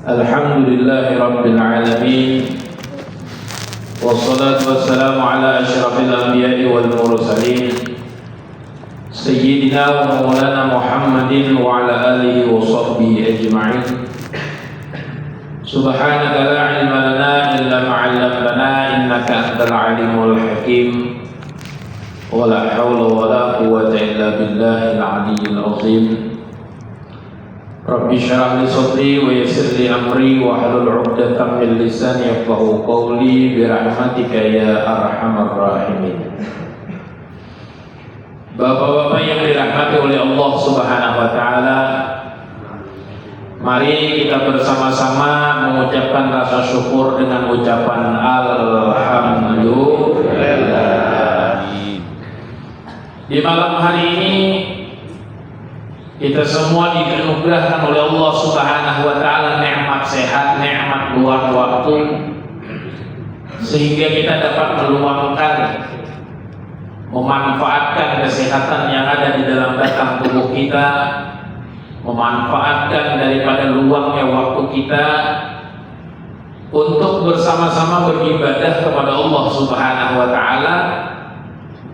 Alhamdulillahi Rabbil Alamin. Wassalatu wassalamu ala asyrafil anbiya'i wal mursalin Sayyidina wa maulana Muhammadin wa ala alihi wa sahbihi ajma'in. Subhanaka la ilma lana illa ma'allamtana innaka antal alimul hakim. Wa la hawla wa la quwwata illa billahil aliyyil azim. Rabbi syrah li sadri wa yassir li amri wa hlul 'uqdatam min lisani yafqahu qawli bi rahmatika ya arhamar rahimin. Bapak-bapak yang dirahmati oleh Allah Subhanahu wa taala, mari kita bersama-sama mengucapkan rasa syukur dengan ucapan alhamdulillah. Di malam hari ini kita semua dianugerahkan oleh Allah Subhanahu wa taala nikmat sehat, nikmat luang waktu, sehingga kita dapat memanfaatkan kesehatan yang ada di dalam batang tubuh kita, memanfaatkan daripada luangnya waktu kita untuk bersama-sama beribadah kepada Allah Subhanahu wa taala.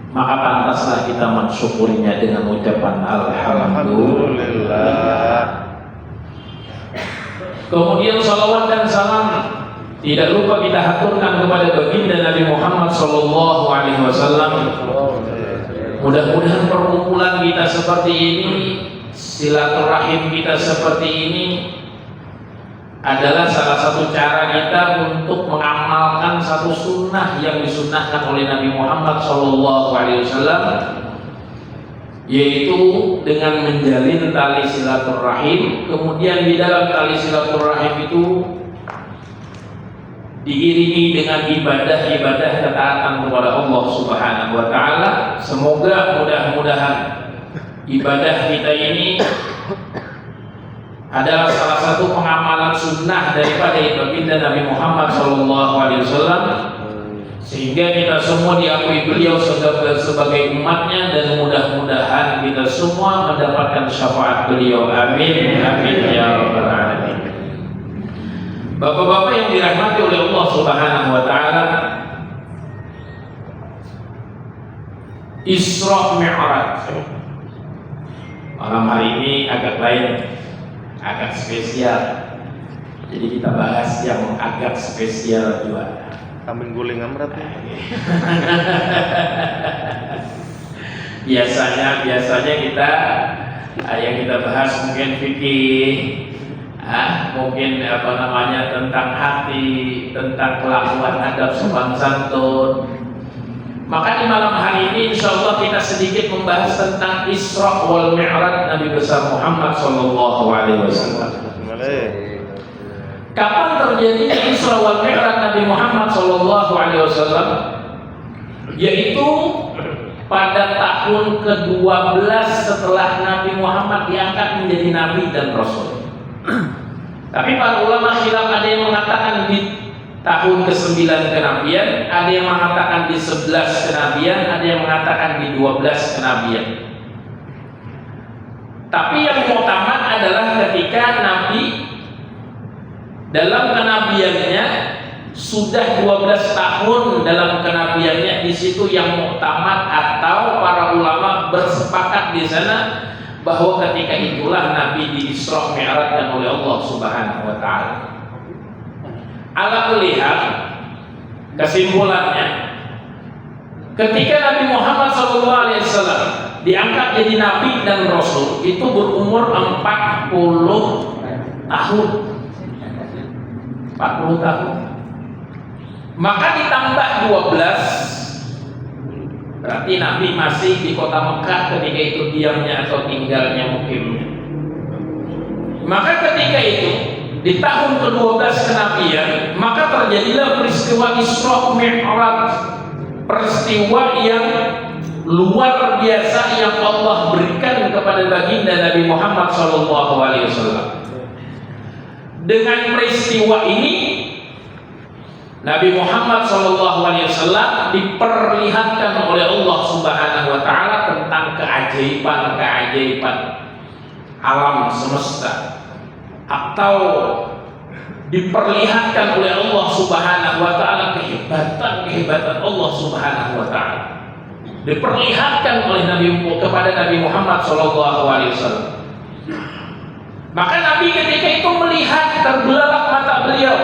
Maka pantaslah kita mensyukurinya dengan ucapan alhamdulillah. Kemudian salawat dan salam tidak lupa kita haturkan kepada baginda Nabi Muhammad sallallahu alaihi wasallam. Mudah-mudahan perkumpulan kita seperti ini, silaturahim kita seperti ini adalah salah satu cara kita untuk mengamalkan satu sunnah yang disunnahkan oleh Nabi Muhammad SAW, yaitu dengan menjalin tali silaturahim. Kemudian di dalam tali silaturahim itu diiringi dengan ibadah-ibadah ketaatan kepada Allah Subhanahu wa taala. Semoga mudah-mudahan ibadah kita ini adalah salah satu pengamalan sunnah daripada baginda Nabi Muhammad SAW, sehingga kita semua diakui beliau sebagai umatnya, dan mudah-mudahan kita semua mendapatkan syafaat beliau. Amin amin ya rabbal alamin. Bapak-bapak yang dirahmati oleh Allah Subhanahu wa taala, Isra Mi'raj malam hari ini agak lain, agak spesial. Jadi kita bahas yang agak spesial juga. Kambing guling amrat ya. biasanya kita yang kita bahas mungkin fikih, mungkin tentang hati, tentang kelakuan adab sopan santun. Maka di malam hari ini insyaallah kita sedikit membahas tentang Isra wal Mi'raj Nabi besar Muhammad sallallahu alaihi wasallam. Kapan terjadinya Isra wal Mi'raj Nabi Muhammad sallallahu alaihi wasallam? Yaitu pada tahun ke-12 setelah Nabi Muhammad diangkat menjadi nabi dan rasul. Tapi para ulama khilaf, ada yang mengatakan di tahun ke-9 kenabian, ada yang mengatakan di 11 kenabian, ada yang mengatakan di 12 kenabian. Tapi yang muktamad adalah ketika Nabi dalam kenabiannya sudah 12 tahun dalam kenabiannya, di situ yang muktamad atau para ulama bersepakat di sana bahwa ketika itulah Nabi di Isra Mi'rajkan oleh Allah Subhanahu wa taala. Ala melihat kesimpulannya, ketika Nabi Muhammad SAW diangkat jadi nabi dan rasul, itu berumur 40 tahun. 40 tahun. Maka ditambah 12, berarti Nabi masih di kota Mekah ketika itu diamnya atau tinggalnya, mukimnya. Maka ketika itu di tahun ke-12 kenabian, maka terjadilah peristiwa Isra Mi'raj, peristiwa yang luar biasa yang Allah berikan kepada baginda Nabi Muhammad SAW. Dengan peristiwa ini Nabi Muhammad SAW diperlihatkan oleh Allah Subhanahu wa taala tentang keajaiban-keajaiban alam semesta, atau diperlihatkan oleh Allah Subhanahu wa taala kehebatan Allah Subhanahu wa taala. Diperlihatkan oleh kepada Nabi Muhammad sallallahu alaihi wasallam. Maka Nabi ketika itu melihat terbelalak mata beliau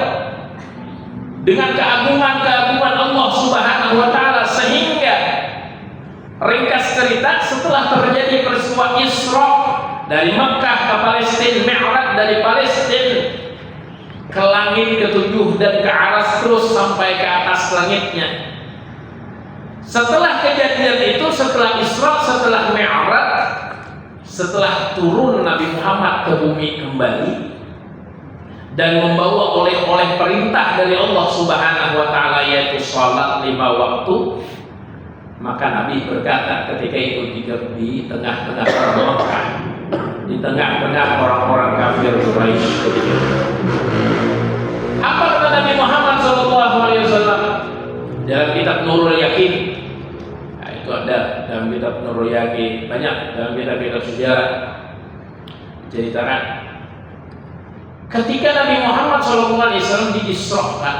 dengan keagungan Allah Subhanahu wa taala, sehingga ringkas cerita setelah terjadi peristiwa Isra dari Mekah ke Palestina, Mi'raj dari Palestina ke langit ketujuh dan ke aras terus sampai ke atas langitnya. Setelah kejadian itu, setelah Isra, setelah Mi'raj, setelah turun Nabi Muhammad ke bumi kembali dan membawa oleh perintah dari Allah Subhanahu wa taala, yaitu salat 5 waktu, maka Nabi berkata ketika itu di tengah-tengah orang Mekah, di tengah-tengah orang-orang kafir Quraisy. Apa kata Nabi Muhammad SAW dalam kitab Nurul Yakin? Nah, itu ada dalam kitab Nurul Yakin, banyak dalam kitab-kitab sejarah ceritakan ketika Nabi Muhammad SAW diisrakan,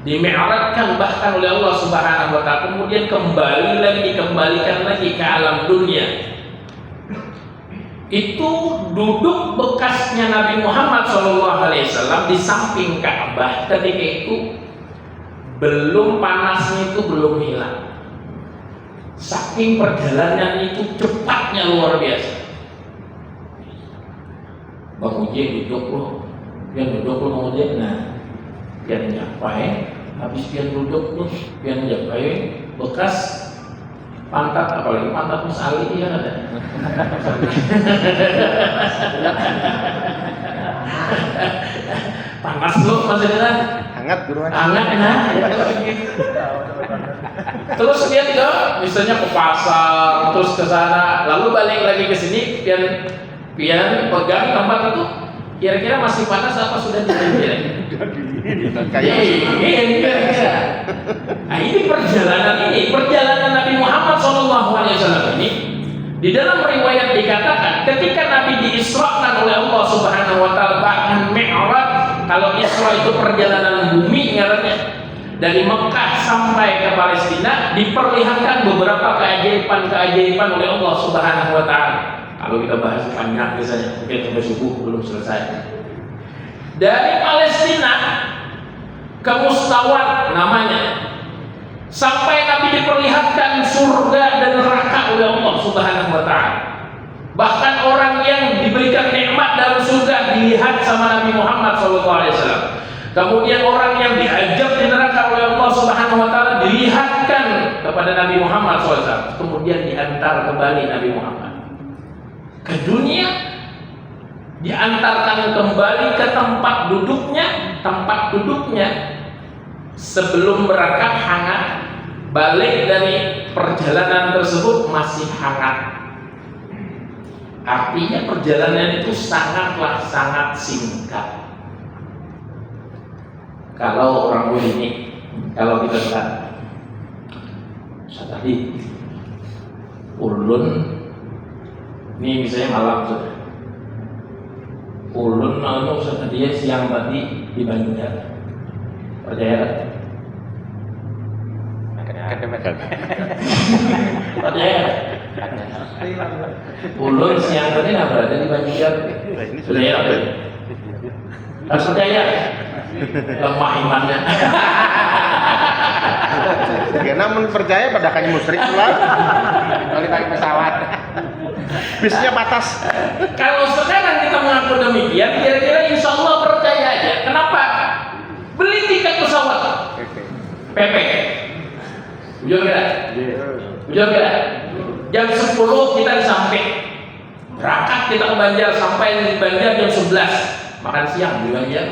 dimi'rajkan bahkan oleh Allah Subhanahu wa taala, kemudian dikembalikan lagi ke alam dunia. Itu duduk bekasnya Nabi Muhammad SAW di samping Ka'bah ketika itu belum panasnya, itu belum hilang. Saking perjalanan itu cepatnya luar biasa. Bang Uji duduk loh, biar duduk loh Bang Uji. Nah, biar nyapai, habis biar duduk loh, biar nyapai bekas pantat, apalagi pantat Mas Ali ya ada. Panas lu Mas Delan. Hangat guru. Hangat nah. Terus dia tidak, misalnya ke pasar, terus ke sana, lalu balik lagi ke sini, biar pegang tempat itu, kira-kira masih panas apa sudah dingin? Kira-kira. Nah, ini perjalanan Nabi Muhammad SAW ini, di dalam riwayat dikatakan ketika Nabi diisrakan oleh Allah Subhanahu wa taala, bahkan Mi'raj, kalau Isra itu perjalanan bumi ngarannya, dari Mekah sampai ke Palestina, diperlihatkan beberapa keajaiban oleh Allah Subhanahu wa taala. Kalau kita bahas panjang misalnya, mungkin sampai subuh belum selesai. Dari Palestina ke Mustawat namanya, sampai Nabi diperlihatkan surga dan neraka oleh Allah Subhanahu wa taala. Bahkan orang yang diberikan nikmat dalam surga dilihat sama Nabi Muhammad SAW. Kemudian orang yang diajak di neraka oleh Allah Subhanahu wa taala dilihatkan kepada Nabi Muhammad SAW. Kemudian diantar kembali Nabi Muhammad ke dunia, diantarkan kembali ke tempat duduknya sebelum berangkat hangat, balik dari perjalanan tersebut masih hangat. Artinya perjalanan itu sangat singkat. Kalau orang ini, kalau kita lihat tadi ulun, ini misalnya malam sudah, ulun mau dia siang tadi di Banjar, percaya? Percaya? Ulun siang tadi nggak berada di Banjar, percaya? Harus percaya? Lemah imannya. Karena percaya pada kan musyrik pula. Kalau naik pesawat, bisnya batas. Kalau sekarang kita mengaku demikian, kira-kira insya Allah percaya aja. Kenapa? Beli tiket pesawat PP. Ujung kira? Jam 10 kita di samping. Berangkat kita ke Banjar, sampai di Banjar jam 11. Makan siang di Banjar.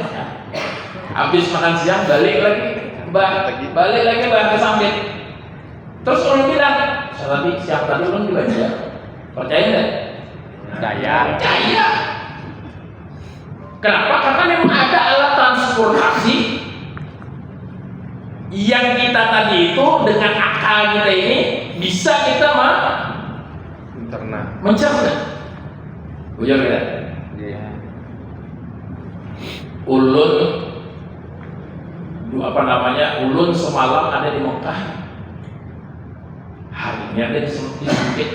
Habis makan siang balik lagi ke Sambit. Terus orang bilang, siang tadi orang di Banjar. Percaya enggak? Percaya. Kenapa? Karena memang ada alat transportasi yang kita tadi itu dengan akal kita ini bisa kita mencerna. Ujar kita. Ulun ulun semalam ada di Mekah, harinya ada di Sempit.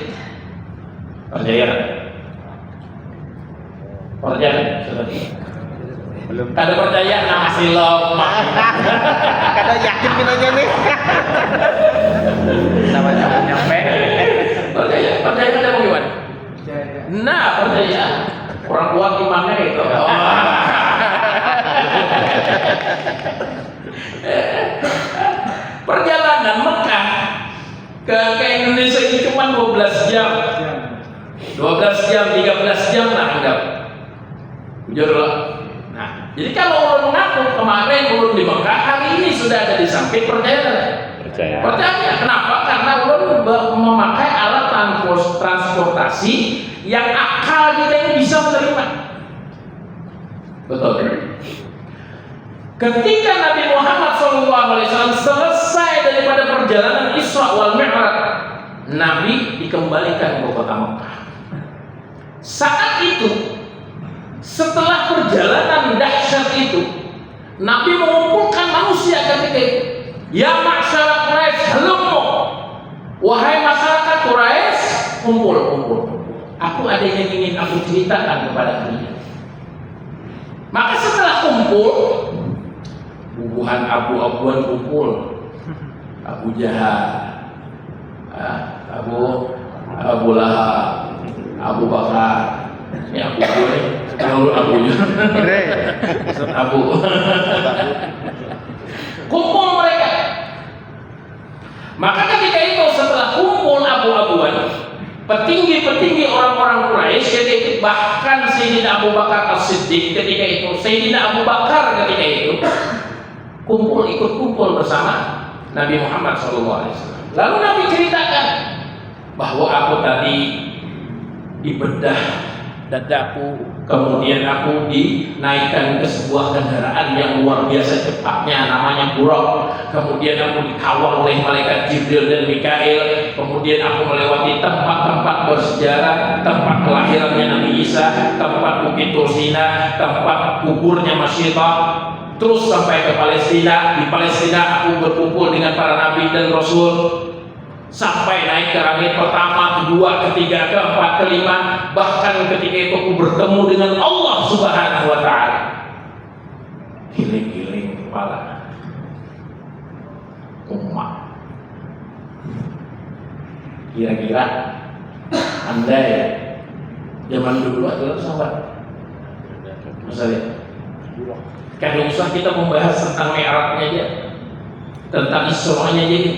Percaya? Belum. Kada percaya nama silom. Kada yakin minanya nih. Sama-sama nyampe. Percaya kada mau gimana? Nah, percaya. Orang tua gimana itu? Perjalanan Mekah ke Indonesia ini cuma 12 jam. 12 jam, 13 jam lah anggap. Jujur lah. Nah, jadi kalau ulun mengaku kemarin ulun di Mekah, hari ini sudah ada di Sampit, percaya tak? Percaya. Percaya. Kenapa? Karena ulun memakai alat transportasi yang akal kita ini bisa menerima. Betul. Ketika Nabi Muhammad SAW selesai daripada perjalanan Isra wal Mi'raj, Nabi dikembalikan ke kota Mekah. Saat itu, setelah perjalanan dahsyat itu, Nabi mengumpulkan manusia ketika itu. Ya masyarakat Quraisy, halummu. Wahai masyarakat Quraisy, kumpul. Aku ada yang ingin aku ceritakan kepada kalian. Maka setelah kumpul, bubuhan abu-abuan kumpul. Abu Jahal, Abu Lahab, Abu Bakar, ini Abu gue, kalau Abu Abu, kumpul mereka. Maka ketika itu setelah kumpul abu-abuan, petinggi-petinggi orang-orang Quraisy ketika itu, bahkan Sayyidina Abu Bakar As-Siddiq ketika itu, Sayyidina Abu Bakar ketika itu ikut kumpul bersama Nabi Muhammad SAW. Lalu Nabi ceritakan bahwa aku tadi dibedah dadaku, kemudian aku dinaikkan ke sebuah kendaraan yang luar biasa cepatnya, namanya Buraq. Kemudian aku dikawal oleh malaikat Jibril dan Mikail. Kemudian aku melewati tempat-tempat bersejarah, tempat kelahirannya Nabi Isa, tempat Bukit Tursina, tempat kuburnya Masyidah. Terus sampai ke Palestina. Di Palestina aku berkumpul dengan para nabi dan rasul, sampai naik ke langit pertama, kedua, ketiga, keempat, kelima. Bahkan ketika itu aku bertemu dengan Allah Subhanahu wa ta'ala. Giling-giling kepala umat. Kira-kira Anda ya zaman dulu adalah sahabat misalnya, kan usah kita membahas tentang Mi'rajnya aja, tentang Isra-nya aja,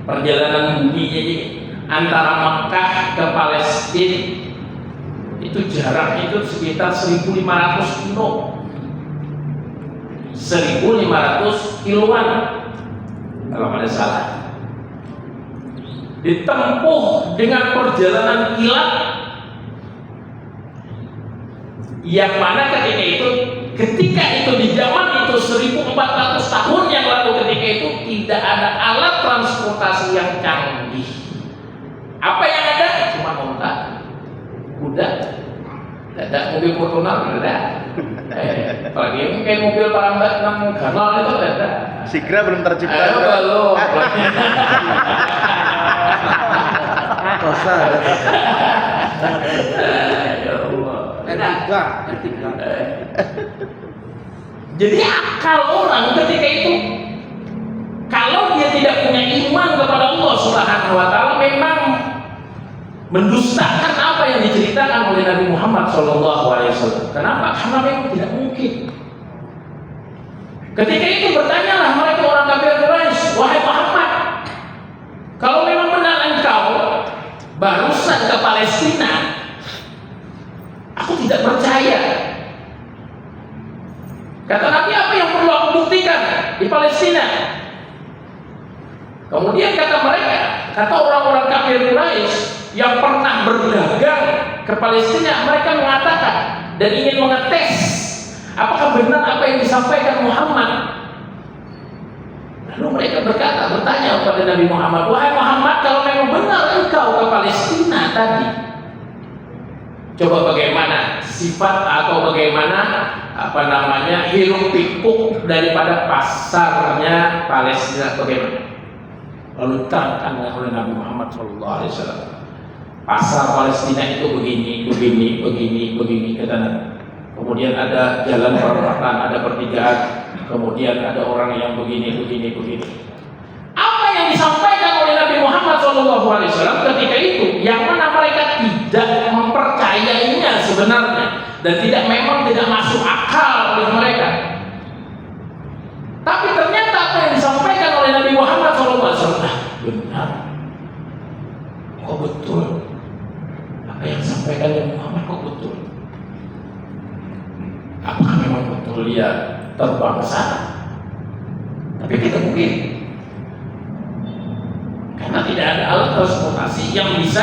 perjalanan buminya aja. Antara Mekah ke Palestina itu jaraknya itu sekitar 1.500 kilo, 1.500 kiloan kalau ada salah. Ditempuh dengan perjalanan kilat, yang mana ketika itu di zaman itu 1.400 tahun yang lalu, ketika itu tidak ada alat transportasi yang canggih. Apa yang ada? Cuma onta, kuda, ada mobil Fortuner, ada. Apalagi mungkin mobil parambat yang kanal itu ada. Sigra belum tercipta. Belum. Kosa ada. Ya Allah. Tiga. Jadi akal orang ketika itu, kalau dia tidak punya iman kepada Allah Subhanahu wa ta'ala, memang mendustakan apa yang diceritakan oleh Nabi Muhammad SAW. Kenapa? Karena memang tidak mungkin. Ketika itu bertanyalah mereka orang kafir Quraisy, wahai Muhammad, kalau memang benar engkau barusan ke Palestina, aku tidak percaya. Kata Nabi, apa yang perlu aku buktikan di Palestina? Kemudian kata mereka, kata orang-orang kafir Quraisy yang pernah berdagang ke Palestina, mereka mengatakan dan ingin mengetes apakah benar apa yang disampaikan Muhammad. Lalu mereka bertanya kepada Nabi Muhammad, wahai Muhammad, kalau memang benar engkau ke Palestina tadi, coba bagaimana sifat atau bagaimana hiruk pikuk daripada pasarnya Palestina bagaimana? Lalu diterangkan oleh Nabi Muhammad SAW. Pasar Palestina itu begini, kata Nabi. Kemudian ada jalan perempatan, ada pertigaan, kemudian ada orang yang begini. Apa yang disampaikan oleh Nabi Muhammad SAW ketika itu, yang mana mereka tidak mempercayainya sebenarnya dan memang tidak masuk akal oleh mereka. Tapi ternyata apa yang disampaikan oleh Nabi Muhammad SAW benar. Kok betul? Apa yang disampaikan oleh Muhammad kok betul? Apakah memang betul dia terbang ke sana? Tapi kita mungkin karena tidak ada alat transportasi yang bisa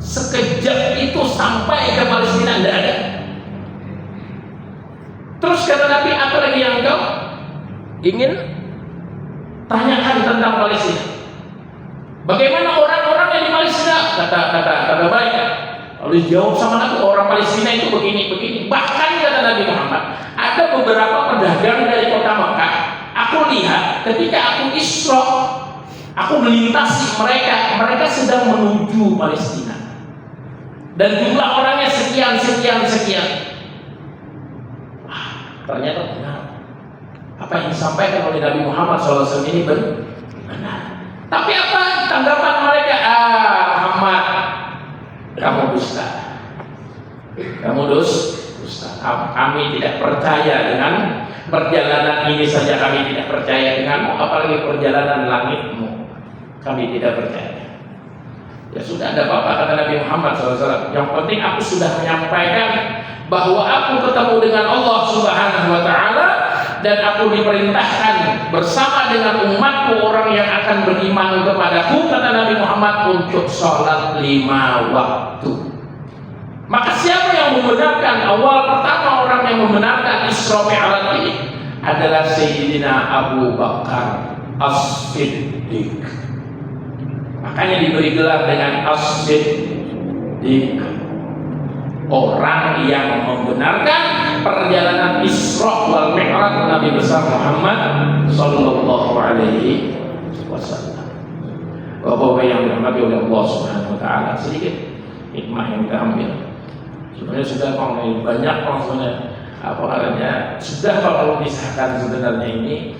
sekejap itu sampai ke Palestina, tidak ada. Terus kata Nabi, apa lagi yang kau ingin tanyakan tentang Palestina? Bagaimana orang-orang yang di Palestina? Kata mereka. Lalu jawab sama Nabi, orang Palestina itu begini. Bahkan kata Nabi Muhammad, ada beberapa pedagang dari kota Mekah. Aku lihat ketika aku Isra, aku melintasi mereka sedang menuju Palestina. Dan jumlah orangnya sekian. Ternyata benar. Apa yang disampaikan oleh Nabi Muhammad SAW ini benar. Tapi apa tanggapan mereka? Muhammad, kamu dusta. Kami tidak percaya dengan perjalanan ini saja, kami tidak percaya denganmu, apalagi perjalanan langitmu. Kami tidak percaya. Ya sudah, ada apa-apa, kata Nabi Muhammad SAW. Yang penting aku sudah menyampaikan bahwa aku ketemu dengan Allah Subhanahu wa Ta'ala, dan aku diperintahkan bersama dengan umatku orang yang akan beriman kepadaku, kata Nabi Muhammad, untuk sholat 5 waktu. Maka siapa yang membenarkan, awal pertama orang yang membenarkan Isra Mi'raj ini adalah Sayyidina Abu Bakar As-Siddiq. Makanya diberi gelar dengan As-Siddiq, orang yang membenarkan perjalanan Isra wal Mi'raj Nabi besar Muhammad sallallahu alaihi wasallam. Bapak-bapak yang dirahmati oleh Allah Subhanahu wa Ta'ala, sedikit hikmah yang kita ambil. Sebenarnya sudah banyak sudah kalau misalkan sebenarnya ini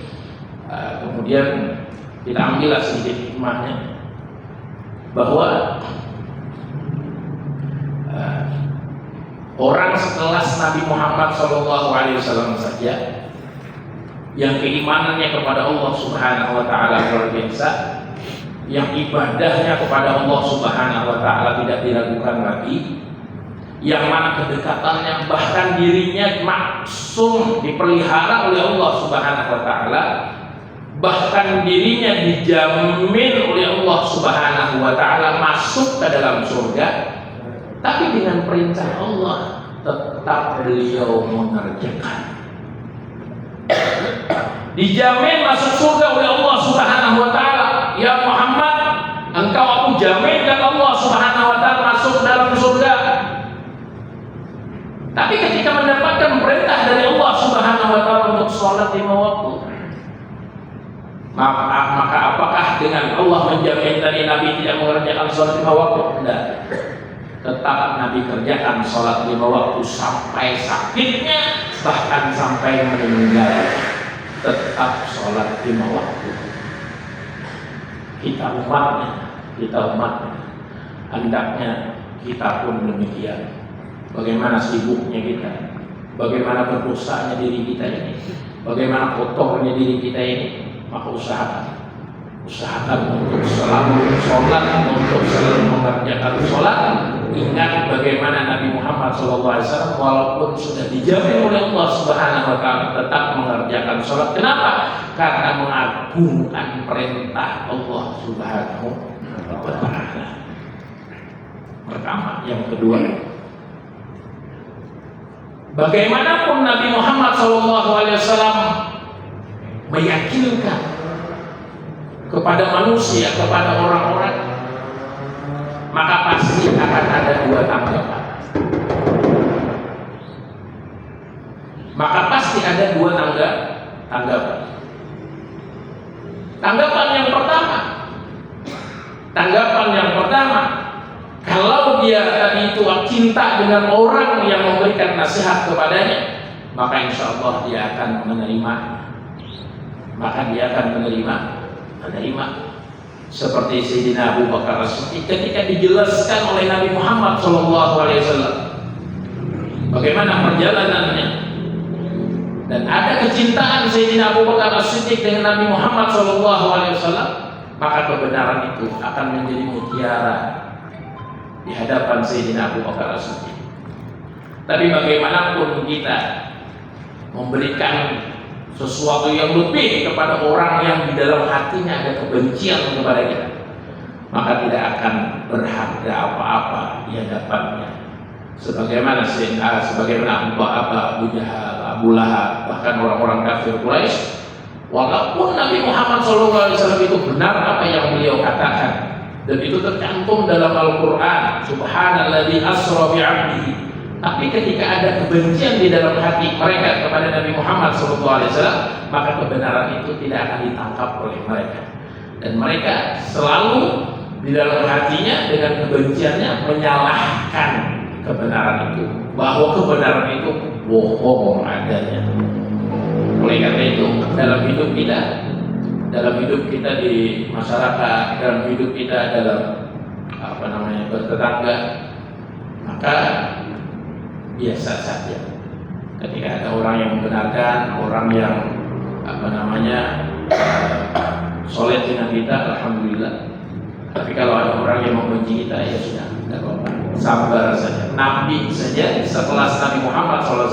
kemudian kita ambillah sedikit hikmahnya, bahwa orang sekelas Nabi Muhammad SAW saja yang keimanannya kepada Allah Subhanahu wa Ta'ala luar biasa, yang ibadahnya kepada Allah Subhanahu wa Ta'ala tidak diragukan lagi, yang mana kedekatannya bahkan dirinya maksum dipelihara oleh Allah Subhanahu wa Ta'ala, bahkan dirinya dijamin oleh Allah Subhanahu wa Ta'ala masuk ke dalam surga. Tapi dengan perintah Allah tetap beliau mengerjakan. Dijamin masuk surga oleh Allah Subhanahu wa Ta'ala. Ya Muhammad, engkau aku jaminkan Allah Subhanahu wa Ta'ala masuk dalam surga. Tapi ketika mendapatkan perintah dari Allah Subhanahu wa Ta'ala untuk sholat 5 waktu, maka apakah dengan Allah menjamin tadi Nabi tidak mengerjakan sholat 5 waktu? Tidak. Tetap Nabi kerjakan sholat 5 waktu sampai sakitnya, bahkan sampai meninggal. Tetap sholat 5 waktu. Kita umatnya, hendaknya kita pun demikian. Bagaimana sibuknya kita, bagaimana berdosanya diri kita ini, bagaimana kotornya diri kita ini, maka usahakan untuk selalu sholat, untuk selalu mengerjakan sholat. Ingat bagaimana Nabi Muhammad SAW walaupun sudah dijamin oleh Allah Subhanahu wa Ta'ala tetap mengerjakan sholat. Kenapa? Karena mengagungkan perintah Allah Subhanahu wa Ta'ala. Pertama, yang kedua, bagaimanapun Nabi Muhammad SAW meyakinkan kepada manusia, kepada orang-orang, maka pasti akan ada 2 tanggapan. maka pasti ada dua tanggapan. Tanggapan yang pertama, kalau dia tadi itu cinta dengan orang yang memberikan nasihat kepadanya, maka insya Allah dia akan menerima. Seperti Sayyidina Abu Bakar As-Siddiq ketika dijelaskan oleh Nabi Muhammad SAW bagaimana perjalanannya, dan ada kecintaan Sayyidina Abu Bakar As-Siddiq dengan Nabi Muhammad SAW, maka kebenaran itu akan menjadi mutiara di hadapan Sayyidina Abu Bakar As-Siddiq. Tapi bagaimanapun kita memberikan sesuatu yang lebih kepada orang yang di dalam hatinya ada kebencian kepada kita, maka tidak akan berharga apa-apa di hadapannya. Sebagaimana Abu Jahal, Abu Lahab, bahkan orang-orang kafir Quraisy, walaupun Nabi Muhammad SAW itu benar apa yang beliau katakan, dan itu tercantum dalam Al-Quran, Subhanalladzi asra bi'abdihi, tapi ketika ada kebencian di dalam hati mereka kepada Nabi Muhammad SAW, maka kebenaran itu tidak akan ditangkap oleh mereka, dan mereka selalu di dalam hatinya dengan kebenciannya menyalahkan kebenaran itu, bahwa kebenaran itu bohong adanya. Oleh karena itu, dalam hidup kita di masyarakat, dalam hidup kita dalam bertetangga, maka biasa saja. Ketika ada orang yang membenarkan, orang yang soleh dengan kita, alhamdulillah. Tapi kalau ada orang yang membenci kita, ya sudah, tidak apa-apa, sabar saja. Nabi saja sekelas Nabi Muhammad SAW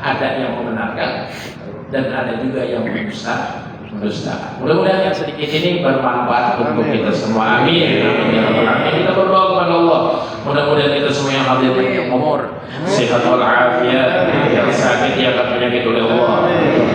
ada yang membenarkan dan ada juga yang mendustakan. Mudah-mudahan yang sedikit ini bermanfaat untuk kita semua. Amin. Kita berdoa kepada Allah. Mudah-mudahan kita semua yang hadir di umur sehat walafiat, yang sakit diangkat penyakit oleh Allah,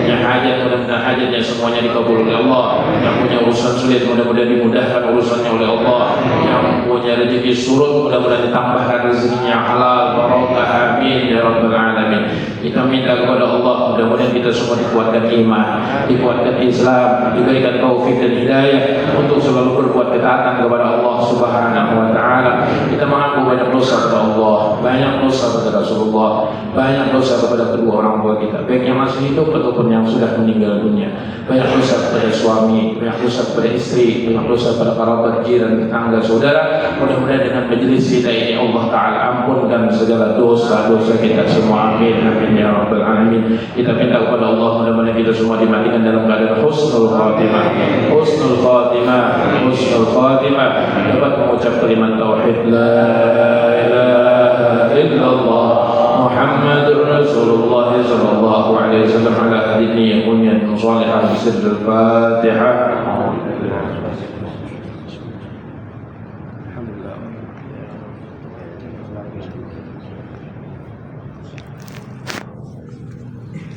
yang hajat mudah-mudahan hajatnya semuanya dikabul oleh Allah, yang punya urusan sulit mudah-mudahan dimudahkan urusannya oleh Allah, yang punya rezeki surut mudah-mudahan ditambahkan rezekinya yang halal barokah. Amin ya rabbal alamin. Kita minta kepada Allah mudah-mudahan kita semua dikuatkan iman, dikuatkan Islam, diberikan taufik dan hidayah untuk selalu berbuat ketaatan kepada Allah Subhanahu wa taala. Kita mengaku banyak dosa kepada Allah, banyak dosa kepada Rasulullah, banyak dosa kepada kedua orang tua kita, baik yang masih hidup ataupun yang sudah meninggal dunia. Banyak dosa kepada suami, banyak dosa kepada istri, banyak dosa kepada kerabat, jiran, tetangga, saudara. Mudah-mudahan dengan majelis kita ini Allah taala ampunkan segala dosa-dosa kita semua. Amin amin ya rabbal alamin. Kita minta kepada Allah mudah-mudahan kita semua dimatikan dalam keadaan husnul khatimah, dapat mengucap kalimat tauhid la ilaha illallah Muhammadur Rasulullah sallallahu alaihi wasallam ala hadinihi bunyan salihah bisirril Fatihah.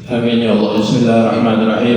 Amin ya Allah. Bismillahirrahmanirrahim.